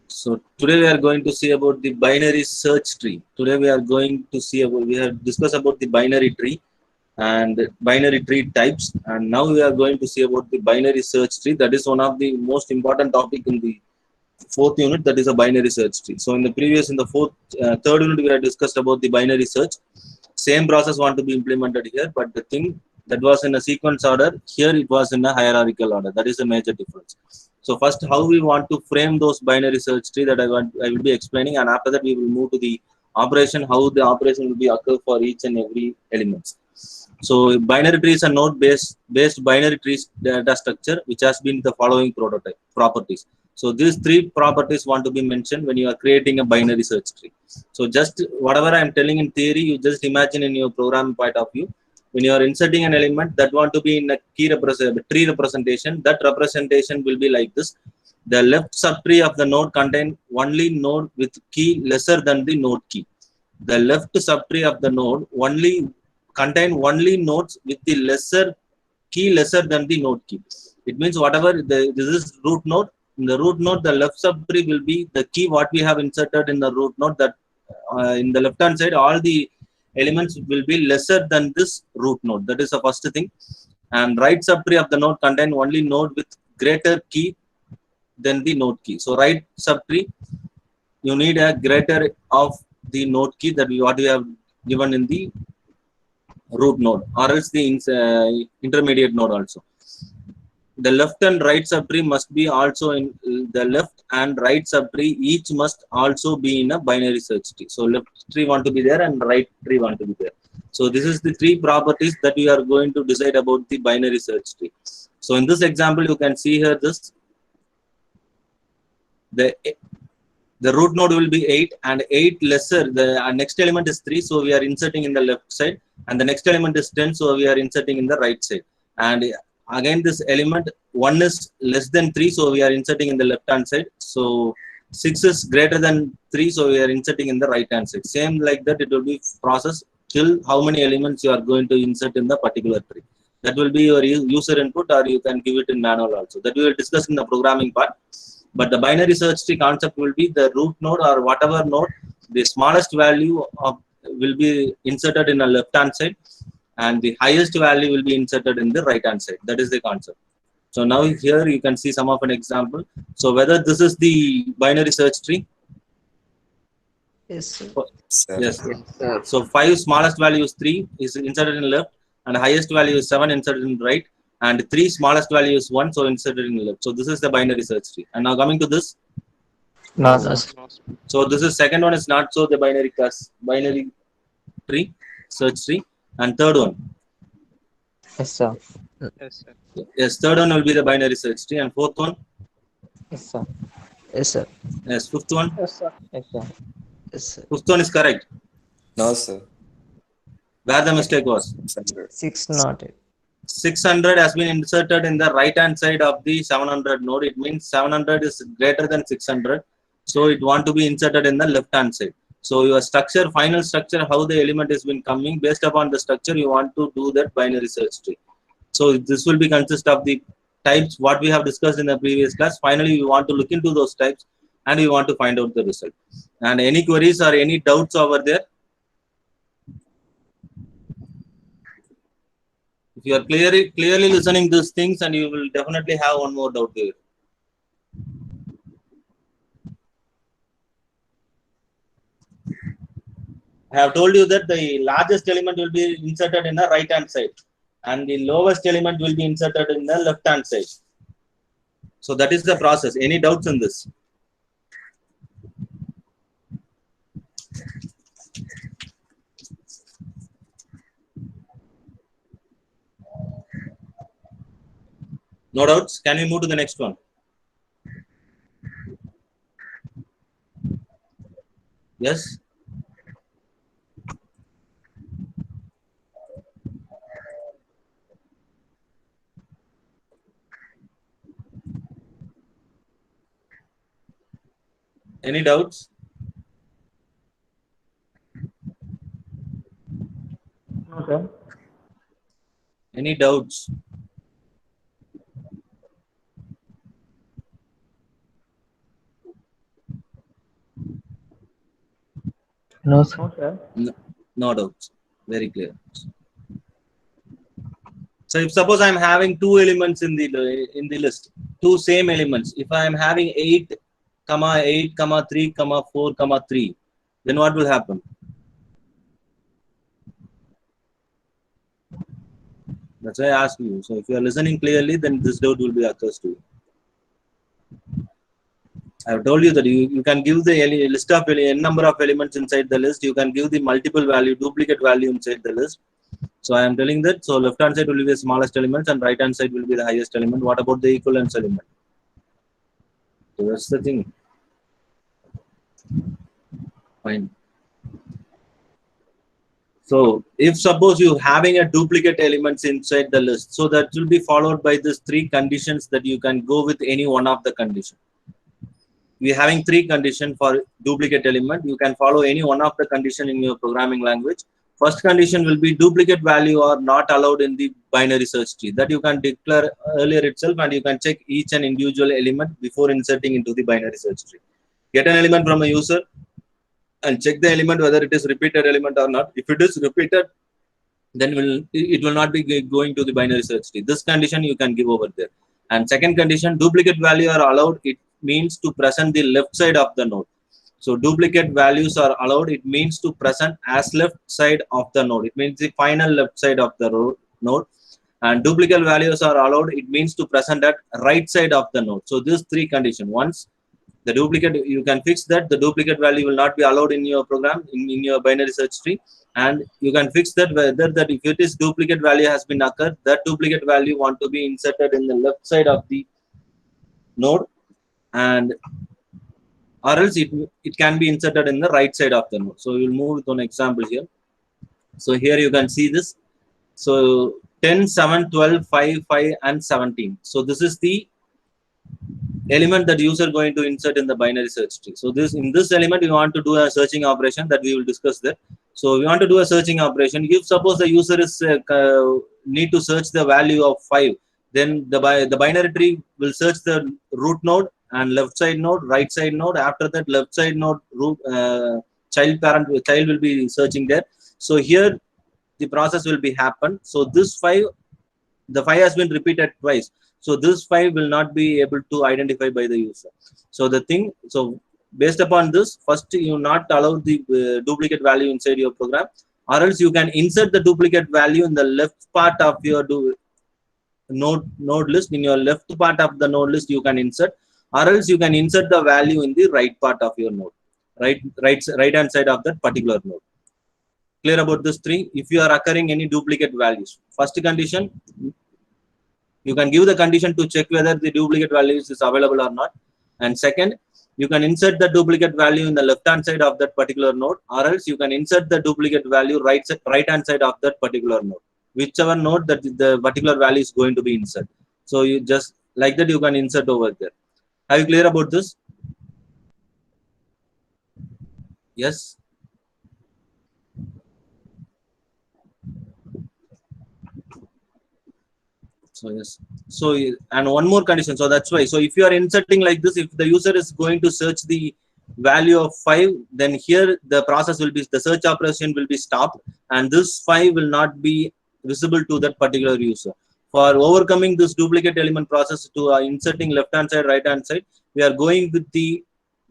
So today we are going to see about the binary search tree. Today we have discussed about the binary tree and binary tree types, and now we are going to see about the binary search tree. That is one of the most important topic in the fourth unit. That is a binary search tree. So in the third unit we have discussed about the binary search. Same process want to be implemented here, but the thing that was in a sequence order, here it was in a hierarchical order. That is a major difference. So first, how we want to frame those binary search tree that I will be explaining, and after that we will move to the operation, how the operation will be occur for each and every elements. So binary tree is a node based binary tree data structure which has been the following prototype properties. So these three properties want to be mentioned when you are creating a binary search tree. So just whatever I am telling in theory, you just imagine in your program point of view. When you are inserting an element that want to be in a tree representation, that representation will be like this. The left subtree of the node contain only node with key lesser than the node key. The left subtree of the node contain only nodes with the key lesser than the node key. It means whatever this is root node. In the root node, the left subtree will be the key what we have inserted in the root node. That in the left hand side, all the elements will be lesser than this root node. That is the first thing. And right subtree of the node contain only node with greater key than the node key. So right subtree, you need a greater of the node key that what we have given in the root node, or else the intermediate node also. The left and right subtree must be also in the left and right subtree each must also be in a binary search tree. So left tree want to be there and right tree want to be there. So this is the three properties that we are going to decide about the binary search tree. So in this example, you can see here this the root node will be 8 and 8 lesser. The next element is 3, so we are inserting in the left side, and the next element is 10, so we are inserting in the right side. And again, this element 1 is less than 3, so we are inserting in the left hand side. So 6 is greater than 3, so we are inserting in the right hand side. Same like that, it will be process till how many elements you are going to insert in the particular tree. That will be your user input, or you can give it in manual also. That we will discuss in the programming part. But the binary search tree concept will be the root node or whatever node, the smallest value of will be inserted in the left hand side, and the highest value will be inserted in the right hand side. That is the concept. So now here you can see some of an example. So whether this is the binary search tree. Yes, sir. Yes. So 5 smallest value is 3 is inserted in left, and highest value is 7 inserted in right, and 3 smallest value is 1, so inserted in left. So this is the binary search tree. And now coming to this. No, No, sir. So this is second one is not so the binary tree search tree, and third one. Yes, sir. yes, sir. Yes, third one will be the binary search tree, and fourth one. Yes, sir. Yes, sir. Yes, fifth one. Yes, sir. Yes, sir. Yes, sir. Fifth one is correct. No, sir. Where the mistake was. 600. 608. 600 has been inserted in the right hand side of the 700 node. It means 700 is greater than 600, so it want to be inserted in the left hand side. So your structure, final structure, how the element has been coming, based upon the structure you want to do that binary search tree. So this will be consist of the types what we have discussed in the previous class. Finally, we want to look into those types and we want to find out the result. And any queries or any doubts over there? If you are clearly listening these things, and you will definitely have one more doubt there. I have told you that the largest element will be inserted in the right hand side, and the lowest element will be inserted in the left hand side. So that is the process. Any doubts in this? No doubts. Can we move to the next one? Yes. Any doubts? Okay. Any doubts? No, sir. No, no doubts. Very clear. So if suppose I'm having two elements in the list, two same elements. If I'm having 8, 8, 3, 4, 3, then what will happen? That's why I asked you. So if you are listening clearly, then this doubt will be occurs to you. I have told you that you can give the list of n number of elements inside the list. You can give the multiple value, duplicate value inside the list. So I am telling that. So left hand side will be the smallest element and right hand side will be the highest element. What about the equivalence element? So that's the thing. Fine. So if suppose you having a duplicate elements inside the list, so that will be followed by these 3 conditions that you can go with any one of the condition. We having 3 condition for duplicate element. You can follow any one of the condition in your programming language. First condition will be duplicate value are not allowed in the binary search tree. That you can declare earlier itself, and you can check each and individual element before inserting into the binary search tree. Get an element from a user and check the element whether it is repeated element or not. If it is repeated, then it will not be going to the binary search tree. This condition you can give over there. And second condition, duplicate value are allowed. It means to present the left side of the node. So duplicate values are allowed. It means to present as left side of the node. It means the final left side of the node. And duplicate values are allowed. It means to present at right side of the node. So these 3 conditions. Once the duplicate, you can fix that the duplicate value will not be allowed in your program, in your binary search tree. And you can fix that whether that if it is duplicate value has been occurred, that duplicate value want to be inserted in the left side of the node, and or else it can be inserted in the right side of the node. So we'll move with an example here. So here you can see this. So 10, 7, 12, 5, 5 and 17. So this is the element that user going to insert in the binary search tree. So in this element we want to do a searching operation that we will discuss there. So we want to do a searching operation. If suppose the user is need to search the value of 5, then the binary tree will search the root node and left side node, right side node. After that, left side node root child will be searching there. So here the process will be happen. So this 5, the 5 has been repeated twice. So this 5 will not be able to identify by the user. So the thing, so based upon this, first you not allow the duplicate value inside your program, or else you can insert the duplicate value in the left part of your node list. In your left part of the node list you can insert, or else you can insert the value in the right part of your node, right hand side of that particular node. Clear about this 3? If you are occurring any duplicate values, first condition, you can give the condition to check whether the duplicate values is available or not. And second, you can insert the duplicate value in the left hand side of that particular node, or else you can insert the duplicate value right hand side of that particular node, whichever node that the particular value is going to be inserted. So you just like that you can insert over there. Are you clear about this? Yes. So yes. So and one more condition. So that's why. So if you are inserting like this, if the user is going to search the value of 5, then here the process will be, the search operation will be stopped, and this 5 will not be visible to that particular user. For overcoming this duplicate element process to inserting left hand side, right hand side, we are going with the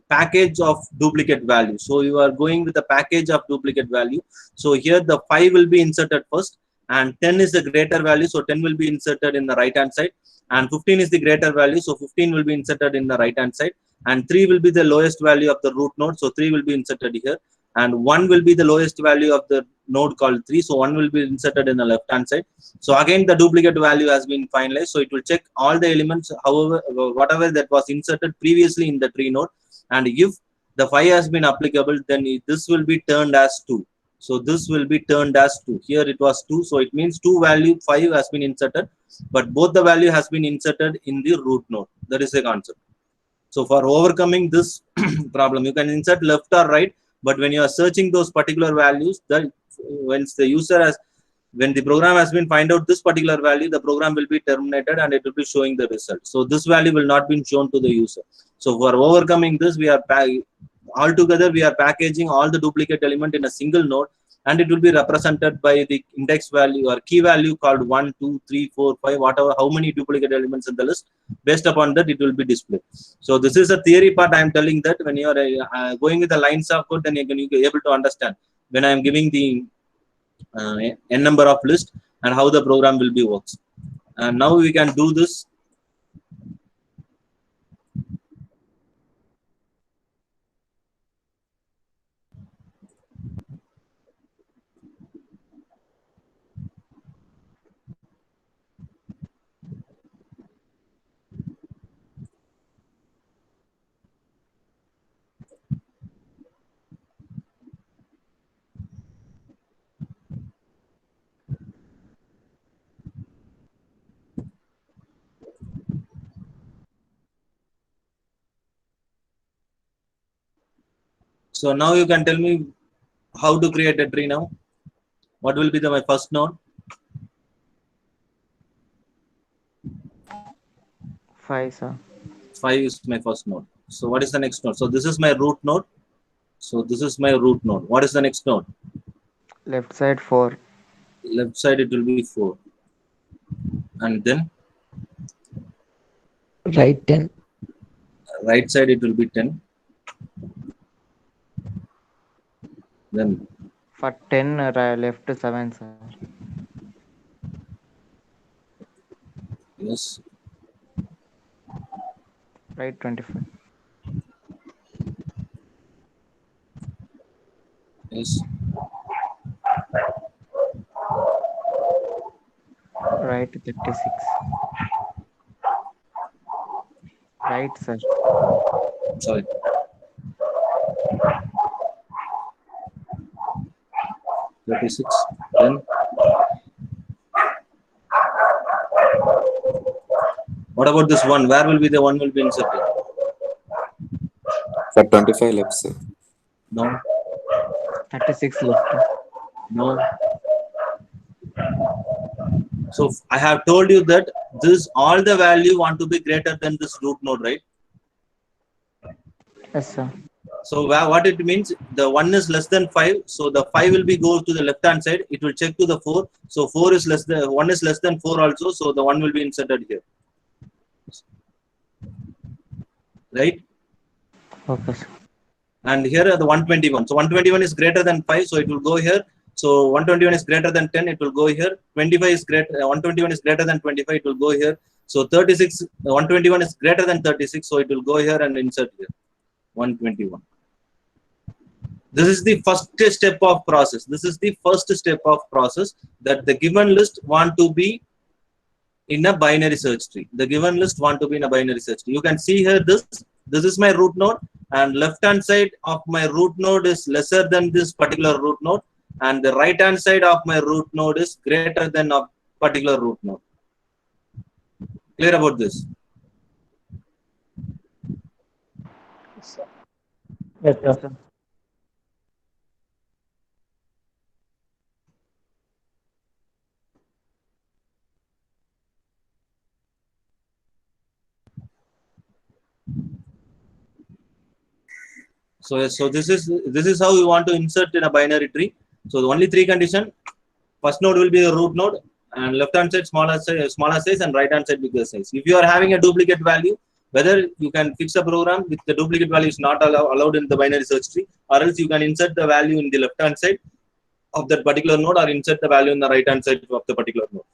package of duplicate value. So you are going with the package of duplicate value. So here the 5 will be inserted first, and 10 is the greater value, so 10 will be inserted in the right hand side, and 15 is the greater value, so 15 will be inserted in the right hand side, and 3 will be the lowest value of the root node, so 3 will be inserted here, and 1 will be the lowest value of the node called 3, so 1 will be inserted in the left hand side. So again the duplicate value has been finalized, so it will check all the elements, however whatever that was inserted previously in the tree node, and if the 5 has been applicable, then this will be turned as 2. So this will be turned as 2. Here it was 2, so it means 2 value 5 has been inserted, but both the value has been inserted in the root node. That is the concept. So for overcoming this problem, you can insert left or right, but when you are searching those particular values, that once the user has when the program has been find out this particular value, the program will be terminated and it will be showing the result. So this value will not be shown to the user. So for overcoming this, we are altogether we are packaging all the duplicate element in a single node, and it will be represented by the index value or key value called 1, 2, 3, 4, 5, whatever, how many duplicate elements in the list. Based upon that, it will be displayed. So this is a theory part. I am telling that when you are going with the lines of code, then you can be able to understand when I am giving the n number of list and how the program will be works. And now we can do this. So now you can tell me how to create a tree now. What will be my first node? 5, sir. 5 is my first node. So what is the next node? So this is my root node. So this is my root node. What is the next node? Left side 4. Left side it will be 4. And then Right 10. right side it will be 10. Then For 10, left 7, sir. yes. Right 25. Yes. Right 36. Right, sir. Sorry. $36. Then what about this one? Where will be the one will be inserted? For 25 left, sir. No. 36 left. No. So I have told you that this all the value want to be greater than this root node, right? Yes, sir. So what it means, the 1 is less than 5. So the 5 will be go to the left hand side. It will check to the 4. So 4 is less than 1 is less than 4 also. So the 1 will be inserted here. Right? Okay, sir. And here are the 121. So 121 is greater than 5. So it will go here. So 121 is greater than 10. It will go here. 25 is greater. 121 is greater than 25. It will go here. So 36. 121 is greater than 36. So it will go here and insert here. 121. This is the first step of process. This is the first step of process, that the given list want to be in a binary search tree. The given list want to be in a binary search tree. You can see here this is my root node, and left hand side of my root node is lesser than this particular root node, and the right hand side of my root node is greater than a particular root node. Clear about this? Yes, sir. So this is how you want to insert in a binary tree. So the only 3 condition: first node will be the root node, and left hand side smaller size, and right hand side bigger size. If you are having a duplicate value, whether you can fix a program with the duplicate value is not allowed in the binary search tree, or else you can insert the value in the left hand side of that particular node, or insert the value in the right hand side of the particular node.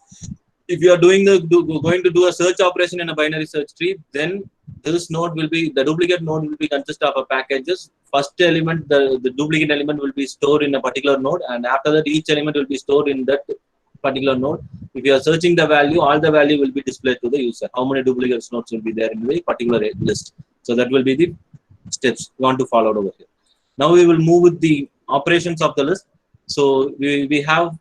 If you are going to do a search operation in a binary search tree, then this node will be, the duplicate node will be consist of a packages. First element, the duplicate element will be stored in a particular node, and after that each element will be stored in that particular node. If you are searching the value, all the value will be displayed to the user. How many duplicate nodes will be there in the particular list? So that will be the steps you want to follow over here. Now we will move with the operations of the list. So we have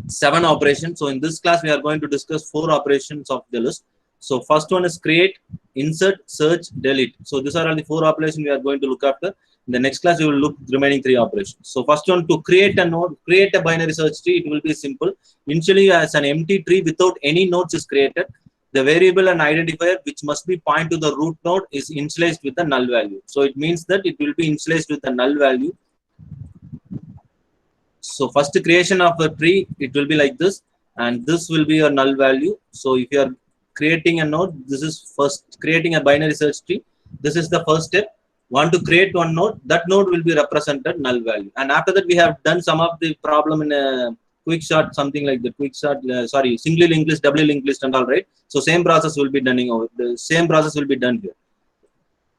7 operations. So in this class we are going to discuss 4 operations of the list. So first one is create, insert, search, delete. So these are all the 4 operations we are going to look after. In the next class, we will look the remaining 3 operations. So first one, to create a node, create a binary search tree, it will be simple. Initially, as an empty tree without any nodes is created, the variable and identifier which must be point to the root node is initialized with a null value. So it means that it will be initialized with a null value. So first creation of a tree, it will be like this, and this will be a null value. So if you are creating a node, this is first creating a binary search tree. This is the first step. Want to create one node, that node will be represented null value. And after that, we have done some of the problem in a quick shot, something like the quick shot, singly linked list, doubly linked list, and all, right. So same process will be done over. The same process will be done here.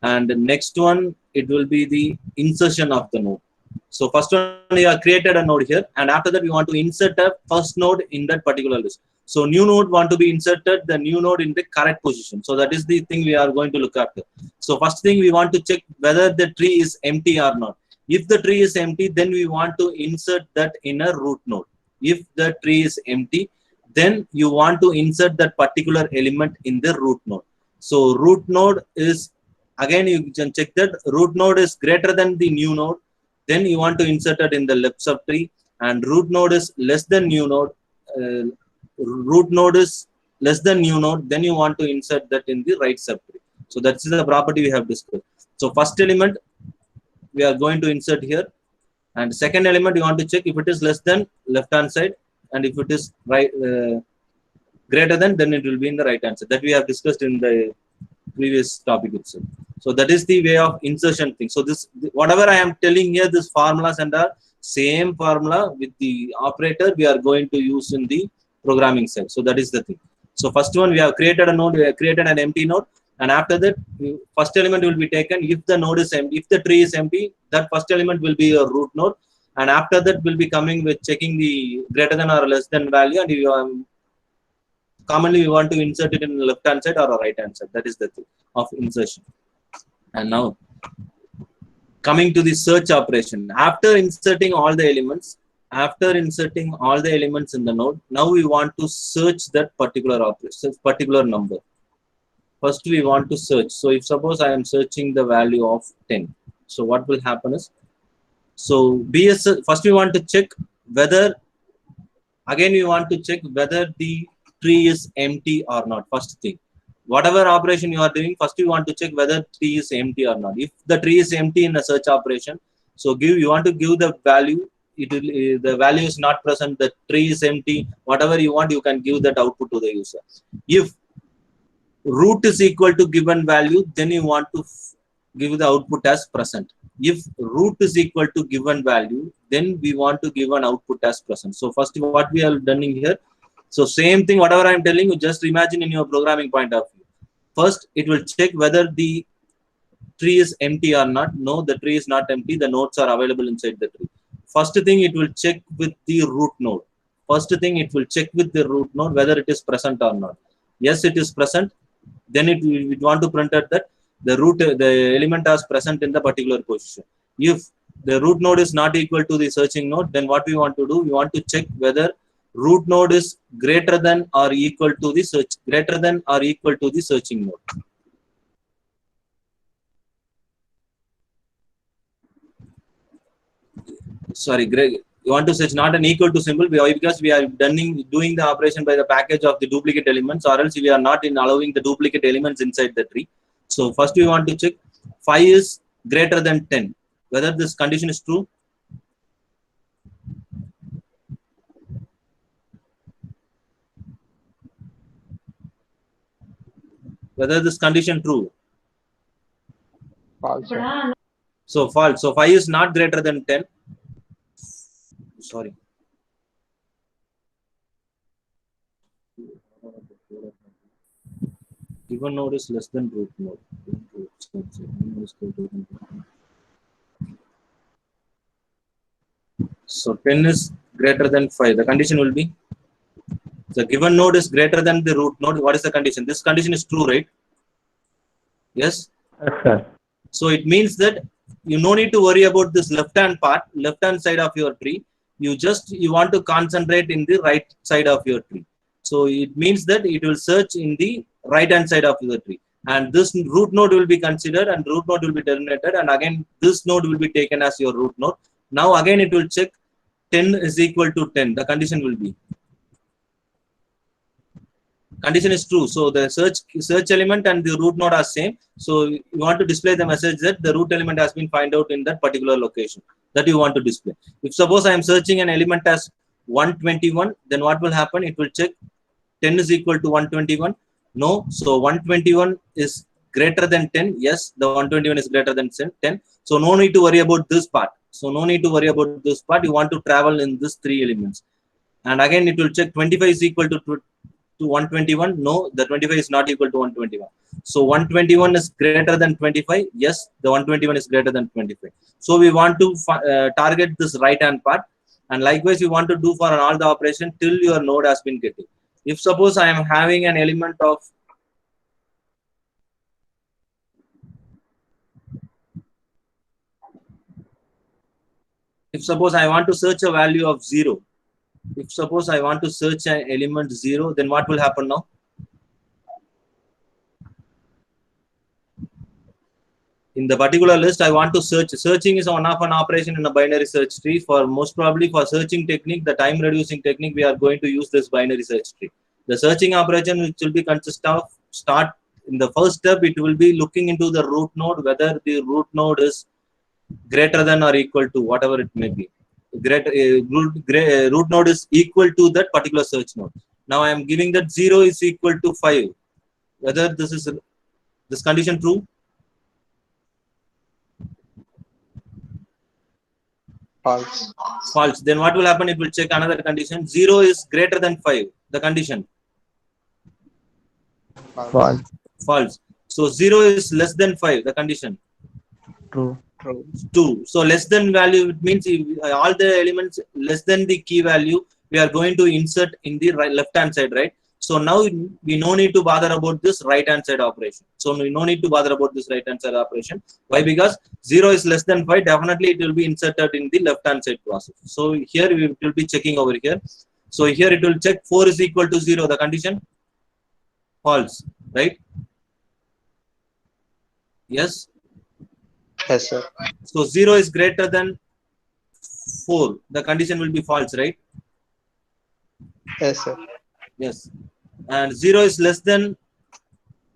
And the next one, it will be the insertion of the node. So first one, we have created a node here, and after that we want to insert a first node in that particular list. So new node want to be inserted, the new node in the correct position. So that is the thing we are going to look after. So first thing, we want to check whether the tree is empty or not. If the tree is empty, then we want to insert that in a root node. If the tree is empty, then you want to insert that particular element in the root node. So root node is, again, you can check that root node is greater than the new node. Then you want to insert it in the left subtree, and root node is less than new node. Root node is less than new node. Then you want to insert that in the right subtree. So that's the property we have discussed. So first element we are going to insert here, and second element you want to check if it is less than left hand side, and if it is right greater than, then it will be in the right hand side. That we have discussed in the previous topic itself. So that is the way of insertion thing. So this, whatever I am telling here, this formulas and the same formula with the operator we are going to use in the programming side. So that is the thing. So first one, we have created a node, we have created an empty node, and after that, first element will be taken. If the node is empty, if the tree is empty, that first element will be a root node, and after that will be coming with checking the greater than or less than value, and you commonly we want to insert it in the left hand side or a right hand side. That is the thing of insertion. And now coming to the search operation, after inserting all the elements, in the node, now we want to search that particular operation, particular number. First we want to search. So if suppose I am searching the value of 10, so what will happen is, so first we want to check whether, again we want to check whether the tree is empty or not. First thing, whatever operation you are doing, first you want to check whether tree is empty or not. If the tree is empty in a search operation, so you want to give the value. The value is not present, the tree is empty. Whatever you want, you can give that output to the user. If root is equal to given value, then you want to give the output as present. If root is equal to given value, then we want to give an output as present. So first, what we are done here. So same thing, whatever I am telling you, just imagine in your programming point of view. First, it will check whether the tree is empty or not. No, the tree is not empty. The nodes are available inside the tree. First thing, it will check with the root node. Whether it is present or not. Yes, it is present. Then we want to print out that the element is present in the particular position. If the root node is not equal to the searching node, then what we want to do, we want to check whether root node is greater than or equal to the searching node. Sorry, Greg, you want to search not an equal to symbol, because we are doing the operation by the package of the duplicate elements, or else we are not allowing the duplicate elements inside the tree. So first we want to check 5 is greater than 10, whether this condition is true. Whether this condition true. False. So false. So 5 is not greater than 10. Sorry. Given node is less than root node. So 10 is greater than 5. The condition will be, the given node is greater than the root node. What is the condition? This condition is true, right? Yes? Yes, sir. So it means that you no need to worry about this left hand side of your tree. You want to concentrate in the right side of your tree. So it means that it will search in the right hand side of your tree. and this root node will be considered and root node will be terminated, and again this node will be taken as your root node. Now again it will check 10 is equal to 10. The condition will be, condition is true, so the search element and the root node are same, so you want to display the message that the root element has been found out in that particular location that you want to display. If suppose I am searching an element as 121, then what will happen? It will check 10 is equal to 121. No, so 121 is greater than 10. Yes, the 121 is greater than 10. So no need to worry about this part. So no need to worry about this part. You want to travel in this three elements. And again, it will check 25 is equal to 121. No, the 25 is not equal to 121. So 121 is greater than 25. Yes, the 121 is greater than 25. So we want to target this right hand part. And likewise, you want to do for all the operation till your node has been getting. If suppose I am having an element of, if suppose I want to search a value of 0, if suppose I want to search an element 0, then what will happen now? In the particular list, I want to search. Searching is one of an operation in a binary search tree. For most probably for searching technique, the time reducing technique, we are going to use this binary search tree. The searching operation, which will be consist of start in the first step, it will be looking into the root node, whether the root node is greater than or equal to whatever it may be. Root node is equal to that particular search node. Now I am giving that 0 is equal to 5. Whether this condition true? False. False. Then what will happen? It will check another condition. 0 is greater than 5. The condition? False. False. So 0 is less than 5. The condition? True. True. 2. So less than value, it means if, all the elements less than the key value, we are going to insert in the left hand side, right? So now we no need to bother about this right hand side operation. So we no need to bother about this right hand side operation. Why? Because 0 is less than 5, definitely it will be inserted in the left hand side process. So here we will be checking over here. So here it will check 4 is equal to 0. The condition? False, right? Yes. Yes, sir. So 0 is greater than 4. The condition will be false, right? Yes, sir. Yes. And 0 is less than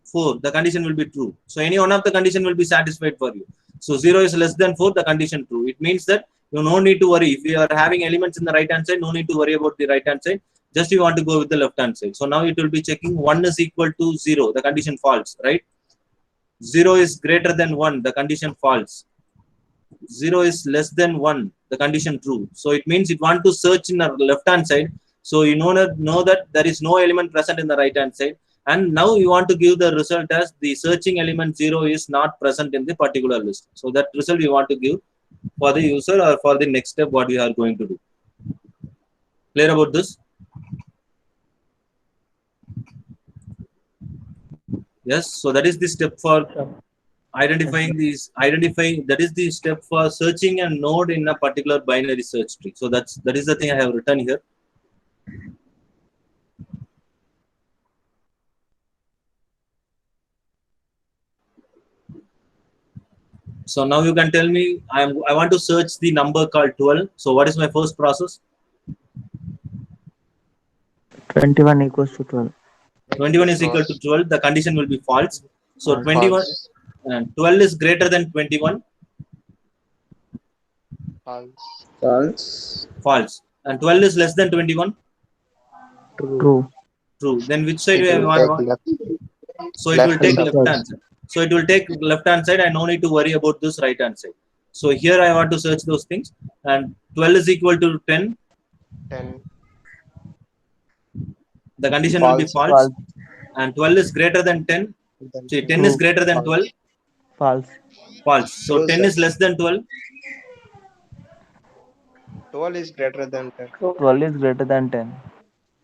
4. The condition will be true. So any one of the condition will be satisfied for you. So 0 is less than 4. The condition true. It means that you no need to worry. If you are having elements in the right hand side, no need to worry about the right hand side. Just you want to go with the left hand side. So now it will be checking 1 is equal to 0. The condition false, right? 0 is greater than 1. The condition false. 0 is less than 1. The condition true. So it means it want to search in the left hand side. So you know that there is no element present in the right hand side. And now you want to give the result as the searching element 0 is not present in the particular list. So that result you want to give for the user or for the next step what you are going to do. Clear about this? Yes. So that is the step for identifying these. That is the step for searching a node in a particular binary search tree. So that is the thing I have written here. So now you can tell me I want to search the number called 12. So what is my first process? 21 equals to 12. 21 is equal to 12. The condition will be false. So False. 21 and 12 is greater than 21. False. False. False. And 12 is less than 21. True. True. Then which side we It will want? take left. So it will left take side. left hand side. So it will take left hand side. I no need to worry about this right hand side. So here I want to search those things. And 12 is equal to 10. 10. The condition will be False. false. And 12 is greater than 10. Then So 10 is True. greater than 12. False. False. So True, 10 sir. is less than 12. 12 is greater than 10. 12 is greater than 10.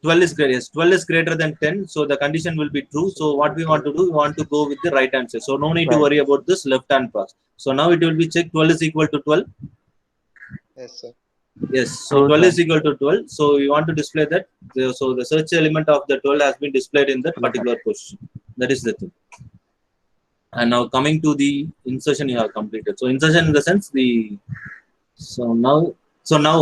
12 is greater. Yes, 12 is greater than 10. So the condition will be true. So what we want to do, we want to go with the right answer. So no need to Right. worry about this left hand pass. So now it will be checked 12 is equal to 12. Yes, sir. Yes. So True, 12 sir. is equal to 12. So we want to display that. So the search element of the 12 has been displayed in that particular position. That is the thing. And now coming to the insertion you have completed. So insertion in the sense the so now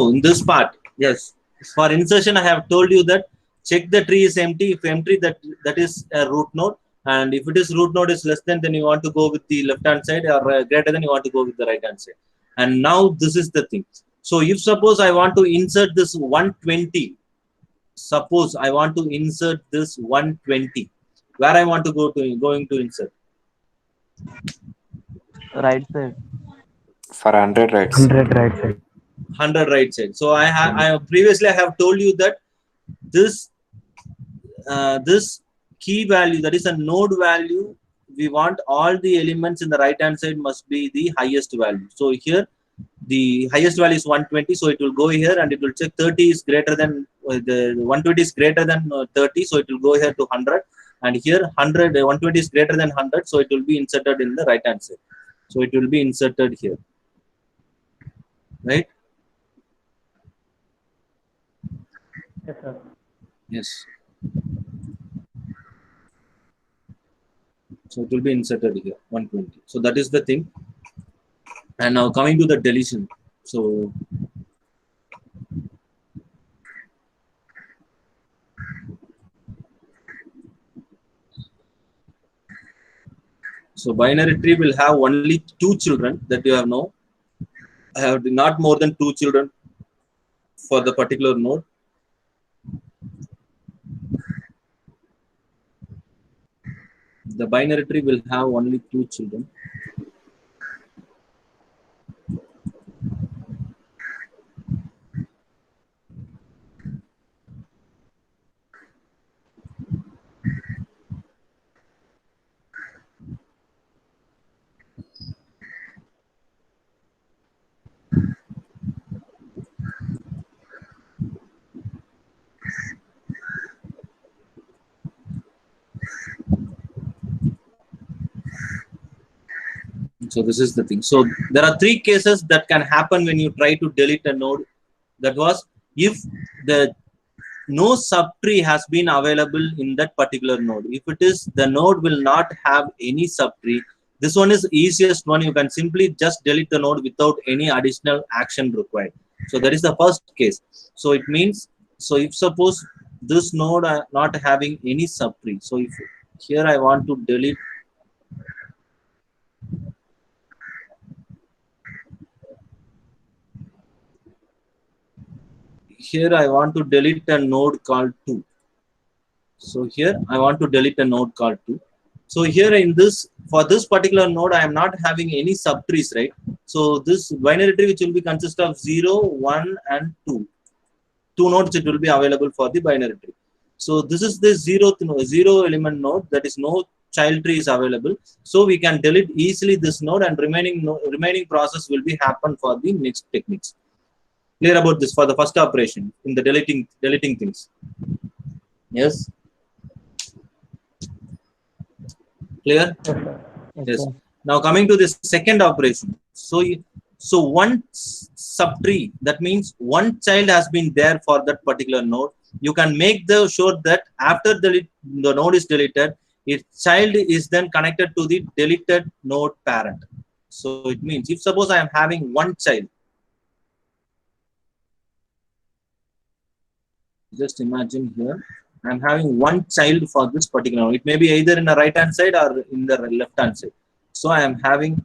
in this part, yes, for insertion I have told you that check the tree is empty. If empty, that is a root node, and if it is root node is less than, then you want to go with the left hand side, or greater than, you want to go with the right hand side. And now this is the thing. So if suppose I want to insert this 120, suppose I want to insert this 120, where I want to going to insert Right side. For 100 rights. 100 right side. 100 right side. So I previously I have told you that this this key value, that is a node value, we want all the elements in the right hand side must be the highest value. So here the highest value is 120, so it will go here and it will check 30 is greater than the 120 is greater than 30, so it will go here to 100, and here 120 is greater than 100, so it will be inserted in the right hand side. So it will be inserted here, right? Yes, sir. Yes. So it will be inserted here, 120. So that is the thing. And now coming to the deletion. So binary tree will have only 2 children, that you have know. I have not more than 2 children for the particular node. The binary tree will have only 2 children. So this is the thing. So there are 3 cases that can happen when you try to delete a node. That was if the no subtree has been available in that particular node. If it is, the node will not have any subtree. This one is easiest one. You can simply just delete the node without any additional action required. So that is the first case. So it means, so if suppose this node are not having any subtree. So if here I want to delete, here I want to delete a node called 2. So here I want to delete a node called 2. So here in this, for this particular node, I am not having any subtrees, right? So this binary tree, which will be consist of 0, 1, and 2. 2 nodes it will be available for the binary tree. So this is the 0 element node, that is no child tree is available. So we can delete easily this node, and remaining process will be happen for the next techniques. Clear about this for the first operation in the deleting things. Yes. Clear? Yes, sir. Yes. Now coming to this second operation. So one subtree, that means one child has been there for that particular node. You can make sure that after the node is deleted, its child is then connected to the deleted node parent. So it means if suppose I am having one child, just imagine here, I'm having one child for this particular node. It may be either in the right hand side or in the left hand side. So I am having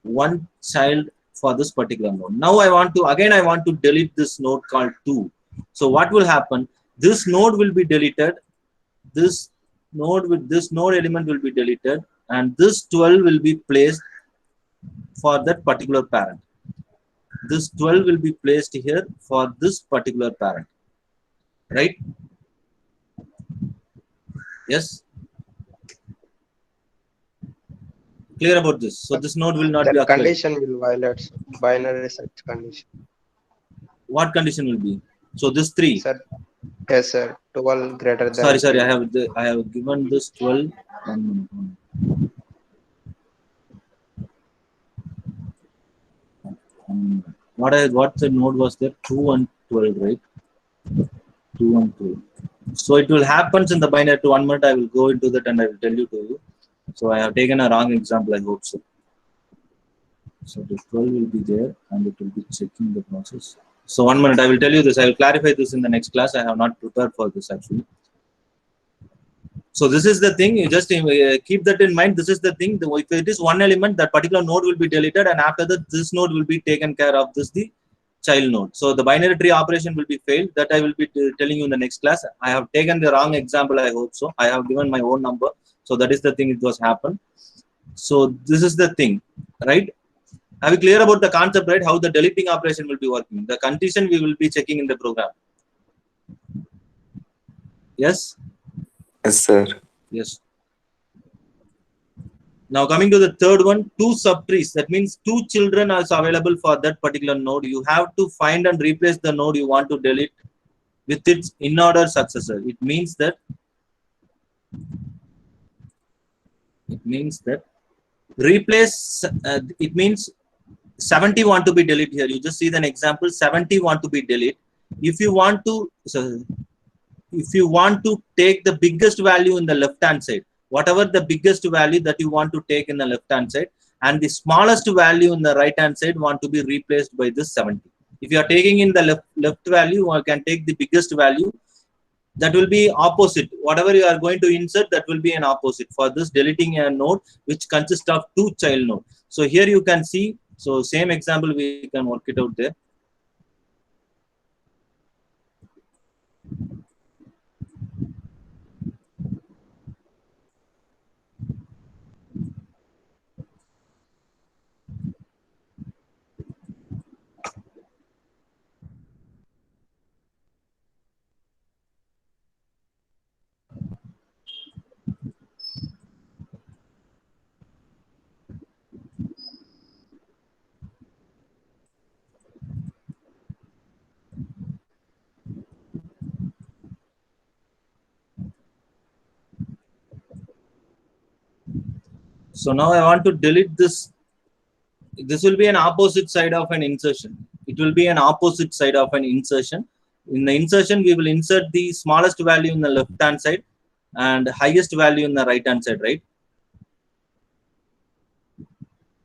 one child for this particular node. Now I want to delete this node called 2. So what will happen? This node will be deleted. This node element will be deleted, and this 12 will be placed for that particular parent. This 12 will be placed here for this particular parent. Right? Yes. Clear about this. So this node will not That be occurring. condition will violate binary search condition. What condition will be? So this 3. Sir, yes, sir. 12 greater than. Sorry. I have given this 12. What the node was there? 2 and 12, right? 2 and 12. So it will happen in the binary to 1 minute. I will go into that and I will tell you to you. So I have taken a wrong example, I hope so. So the 12 will be there and it will be checking the process. So 1 minute, I will tell you this. I will clarify this in the next class. I have not prepared for this actually. So this is the thing. You just keep that in mind. This is the thing. If it is one element, that particular node will be deleted, and after that, this node will be taken care of. This the child node. So the binary tree operation will be failed. That I will be telling you in the next class. I have taken the wrong example. I hope so. I have given my own number. So that is the thing. It was happened. So this is the thing, right? Are we clear about the concept, right? How the deleting operation will be working? The condition we will be checking in the program. Yes. Yes, sir. Yes. Now coming to the third one, 2 subtrees. That means 2 children are available for that particular node. You have to find and replace the node you want to delete with its in-order successor. It means that replace. It means 70 want to be deleted here. You just see an example. 70 want to be deleted. If you want to take the biggest value in the left hand side, whatever the biggest value that you want to take in the left hand side, and the smallest value in the right hand side want to be replaced by this 70. If you are taking in the left value, you can take the biggest value. That will be opposite. Whatever you are going to insert, that will be an opposite for this deleting a node which consists of 2 child nodes. So here you can see. So same example we can work it out there. So now I want to delete this. This will be an opposite side of an insertion. It will be an opposite side of an insertion. In the insertion, we will insert the smallest value in the left hand side and highest value in the right hand side, right?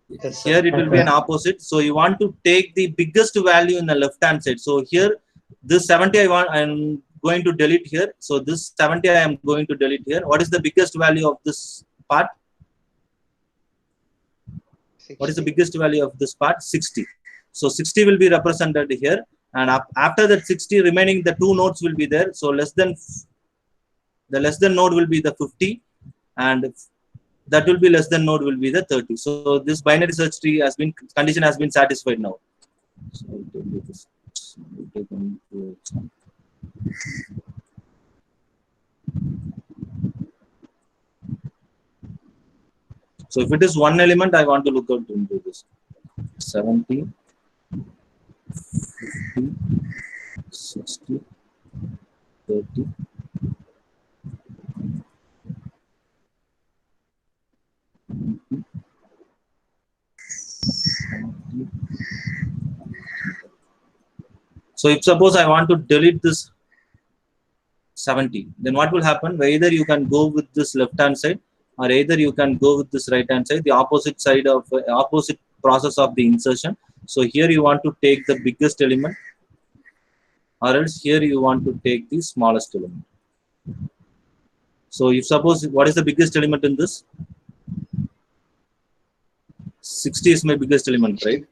Yes, sir. Here it will be an opposite. So you want to take the biggest value in the left hand side. So here, this 70 I'm going to delete here. So this 70 I am going to delete here. What is the biggest value of this part? 60. What is the biggest value of this part? 60. So 60 will be represented here, and after that 60 remaining, the 2 nodes will be there. So the less than node will be the 50, and that will be less than node will be the 30. So this binary search tree condition has been satisfied now. So I'll tell you this. We'll take one example. So if it is one element, I want to look out into this. 70, 50, 60, 30. So if suppose I want to delete this 70, then what will happen? Either you can go with this left hand side, or either you can go with this right hand side, the opposite side of opposite process of the insertion. So here you want to take the biggest element, or else here you want to take the smallest element. So if suppose, what is the biggest element in this? 60 is my biggest element, right?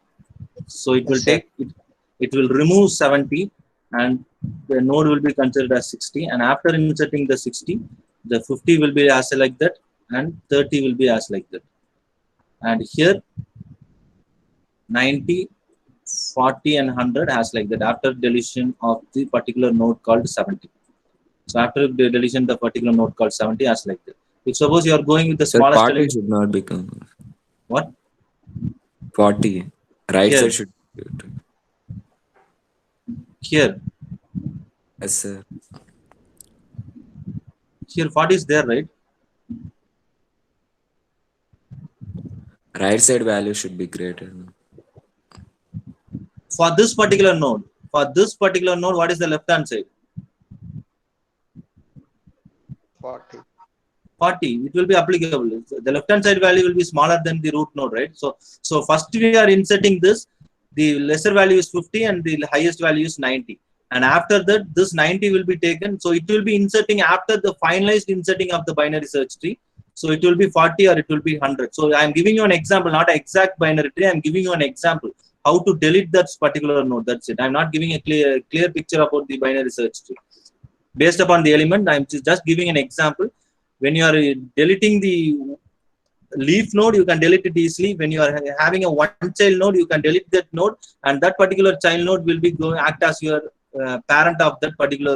So it will take it will remove 70, and the node will be considered as 60, and after inserting the 60, the 50 will be as like that, and 30 will be as like that. And here 90, 40 and 100 as like that after deletion of the particular node called 70. So after the deletion, the particular node called 70 as like that. If suppose you are going with the Sir, smallest 40 element, should not become what? 40. Right Here. side should. Here. Yes, sir. Here 40 is there, right? Right side value should be greater. For this particular node, what is the left hand side? 40. 40. It will be applicable. The left hand side value will be smaller than the root node, right? So first we are inserting this. The lesser value is 50 and the highest value is 90. And after that, this 90 will be taken. So it will be inserting after the finalized inserting of the binary search tree. So it will be 40 or it will be 100. So I am giving you an example, not an exact binary tree. I am giving you an example how to delete that particular node. That's it. I am not giving a clear picture about the binary search tree. Based upon the element, I am just giving an example. When you are deleting the leaf node, you can delete it easily. When you are having a one child node, you can delete that node, and that particular child node will be going act as your parent of that particular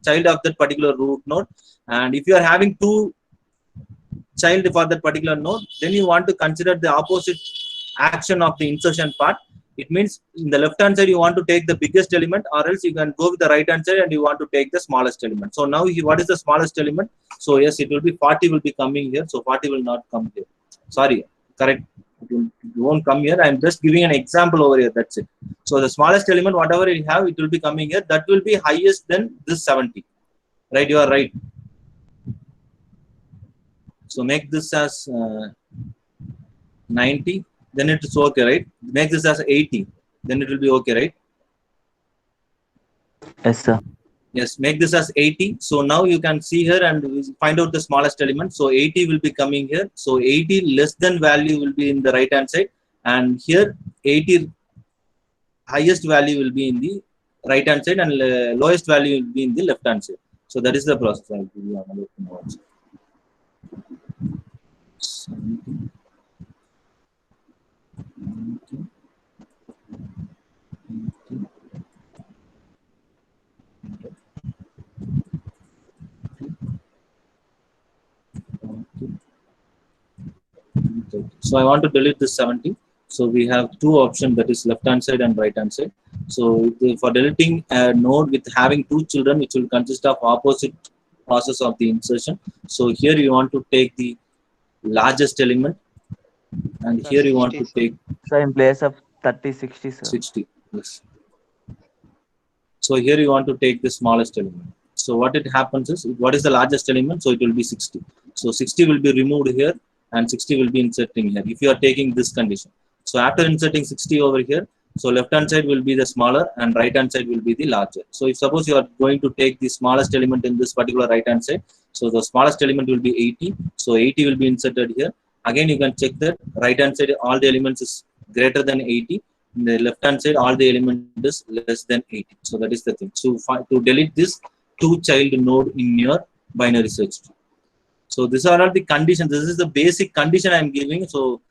child of that particular root node. And if you are having two child for that particular node, then you want to consider the opposite action of the insertion part. It means in the left hand side you want to take the biggest element, or else you can go with the right hand side and you want to take the smallest element. So now what is the smallest element? So yes, it will be 40 will be coming here. So 40 will not come here. Sorry, correct. It won't come here. I am just giving an example over here. That's it. So the smallest element, whatever you have, it will be coming here. That will be highest than this 70. Right? You are right. So make this as 90. Then it is okay, right? Make this as 80. Then it will be okay, right? Yes, sir. Yes, make this as 80. So now you can see here and find out the smallest element. So 80 will be coming here. So 80 less than value will be in the right hand side. And here 80 highest value will be in the right hand side and lowest value will be in the left hand side. So that is the process. I'll give you another thing also. 70. So I want to delete this 70. So we have two options, that is left hand side and right hand side. So for deleting a node with having two children, which will consist of opposite process of the insertion. So here you want to take the largest element, and here you want to take So in place of 30, 60, sir. 60. Yes. So here you want to take the smallest element. So what it happens is, what is the largest element? So it will be 60. So 60 will be removed here and 60 will be inserting here if you are taking this condition. So after inserting 60 over here, so left hand side will be the smaller and right hand side will be the larger. So if suppose you are going to take the smallest element in this particular right hand side, so the smallest element will be 80. So 80 will be inserted here. Again, you can check that right hand side all the elements is greater than 80. In the left hand side all the element is less than 80. So that is the thing. So to delete this two child node in your binary search tree. So these are all the conditions. This is the basic condition I am giving. So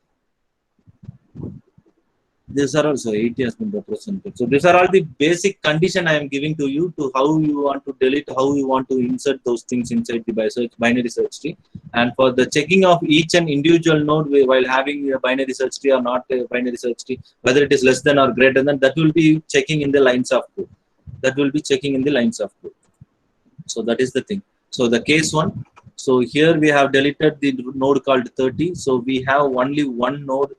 these are also 80 has been represented. So these are all the basic condition I am giving to you to how you want to delete, how you want to insert those things inside the binary search tree. And for the checking of each and individual node while having a binary search tree or not a binary search tree, whether it is less than or greater than, that will be checking in the lines of code. That will be checking in the lines of code. So that is the thing. So the case one. So here we have deleted the node called 30. So we have only one node.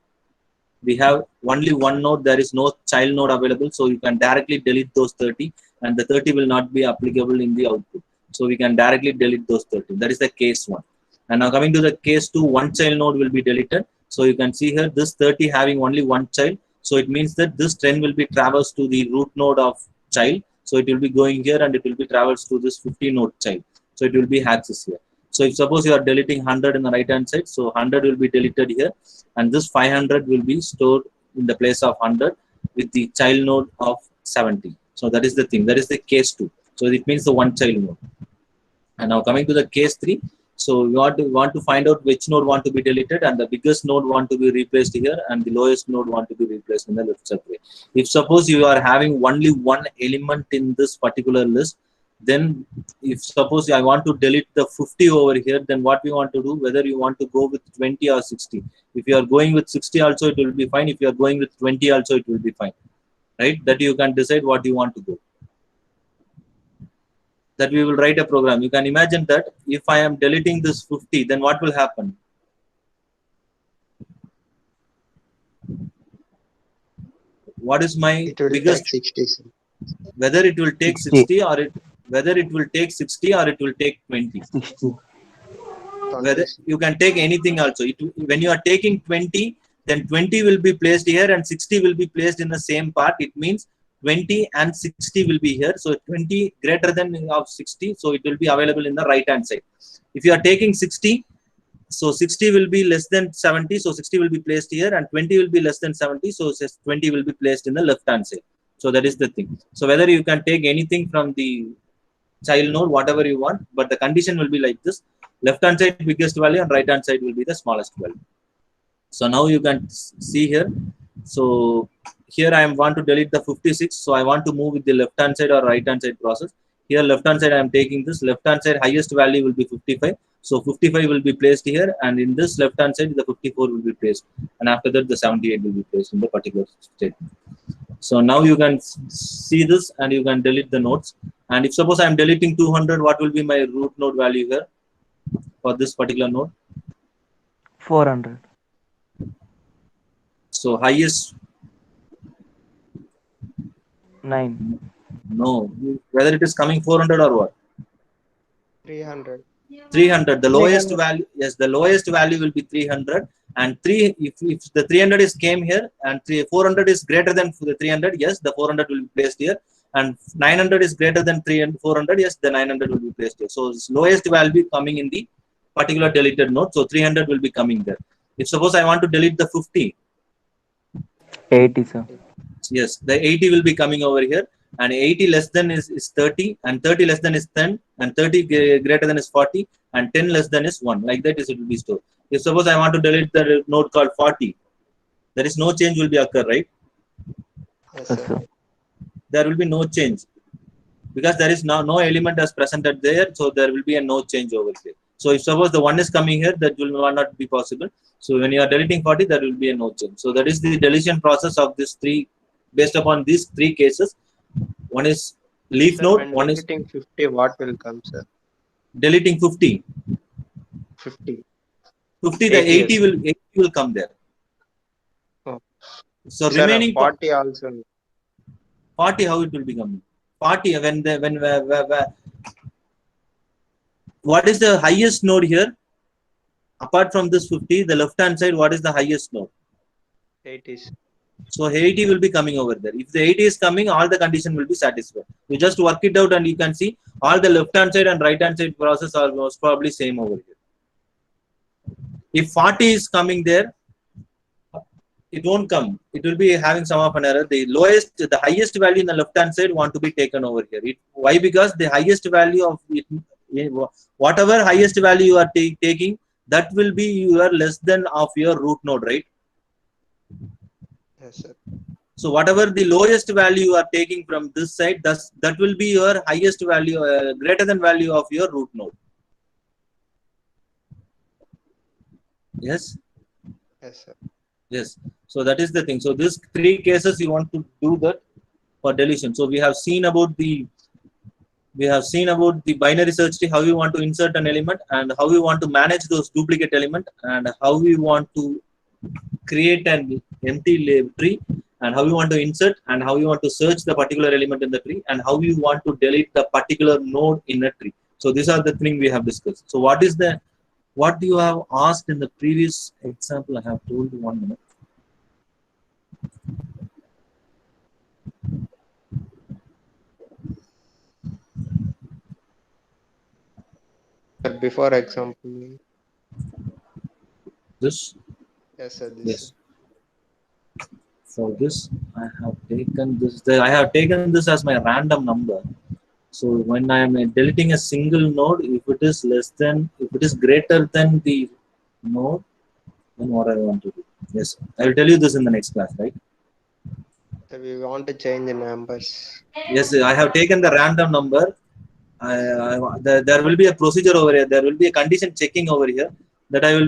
There is no child node available. So you can directly delete those 30 and the 30 will not be applicable in the output. So we can directly delete those 30. That is the case one. And now coming to the case two, one child node will be deleted. So you can see here this 30 having only one child. So it means that this trend will be traversed to the root node of child. So it will be going here and it will be traversed to this 50 node child. So it will be access here. So if suppose you are deleting 100 in the right hand side, so 100 will be deleted here and this 500 will be stored in the place of 100 with the child node of 70. So that is the thing. That is the case 2. So it means the one child node. And now coming to the case 3. So you want to find out which node want to be deleted, and the biggest node want to be replaced here and the lowest node want to be replaced in the left subway. If suppose you are having only one element in this particular list, then if suppose I want to delete the 50 over here, then what we want to do, whether you want to go with 20 or 60. If you are going with 60 also, it will be fine. If you are going with 20 also, it will be fine. Right? That you can decide what you want to go. That we will write a program. You can imagine that if I am deleting this 50, then what will happen? What is my biggest? 60. Whether it will take 60 or whether it will take 60 or it will take 20. 60. whether you can take anything also. When you are taking 20, then 20 will be placed here and 60 will be placed in the same part. It means 20 and 60 will be here. So 20 greater than of 60. So it will be available in the right hand side. If you are taking 60, so 60 will be less than 70. So 60 will be placed here and 20 will be less than 70. So 20 will be placed in the left hand side. So that is the thing. So whether you can take anything from the child node, whatever you want, but the condition will be like this. Left hand side biggest value and right hand side will be the smallest value. So now you can see here. So here I want to delete the 56. So I want to move with the left hand side or right hand side process. Here left hand side I am taking this. Left hand side highest value will be 55. So 55 will be placed here, and in this left hand side the 54 will be placed, and after that the 78 will be placed in the particular statement. So now you can see this and you can delete the nodes. And if suppose I am deleting 200, what will be my root node value here for this particular node? 400. So highest, 9. no, whether it is coming 400 or what? 300. 300. The lowest value, yes, the lowest value will be 300. And if the 300 is came here and 400 is greater than the 300, yes, the 400 will be placed here. And 900 is greater than 400, yes, the 900 will be placed here. So this lowest value coming in the particular deleted node. So 300 will be coming there. If suppose I want to delete the 50, 80, sir. yes, the 80 will be coming over here. And 80 less than is 30, and 30 less than is 10, and 30 greater than is 40, and 10 less than is 1. Like that is it will be stored. If suppose I want to delete the node called 40, there is no change will be occur, right? Yes, Yes, sir. sir. There will be no change because there is no element as presented there, so there will be a no change over here. So if suppose the 1 is coming here, that will not be possible. So when you are deleting 40, there will be a no change. So that is the deletion process of this three, based upon these three cases. One is leaf Sir, node, when one is deleting 50, what will come, sir? deleting 50. 50. 50, the 80 will come there. Oh. So Sir, remaining 40 also. 40, how it will be coming? 40 what is the highest node here? Apart from this 50, the left hand side, what is the highest node? 80. So 80 will be coming over there. If the 80 is coming, all the condition will be satisfied. You just work it out and you can see all the left hand side and right hand side process are most probably same over here. If 40 is coming there, it won't come. It will be having some of an error. The highest value in the left hand side want to be taken over here. Why? Because the highest value of it, whatever highest value you are taking, that will be your less than of your root node, right? Yes, sir. So whatever the lowest value you are taking from this side, that will be your highest value, greater than value of your root node. Yes. Yes, sir. Yes. So that is the thing. So these three cases you want to do that for deletion. So we have seen about the binary search tree, how you want to insert an element and how you want to manage those duplicate element, and how we want to create an empty tree, and how you want to insert, and how you want to search the particular element in the tree, and how you want to delete the particular node in a tree. So these are the things we have discussed. So what you have asked in the previous example, I have told you 1 minute. But before example. This. Yes, sir. Yes. For this, I have taken this. I have taken this as my random number. So when I am deleting a single node, if it is greater than the node, then what I want to do? Yes, I will tell you this in the next class, right? So we want to change the numbers. Yes, I have taken the random number. There will be a procedure over here. There will be a condition checking over here that I will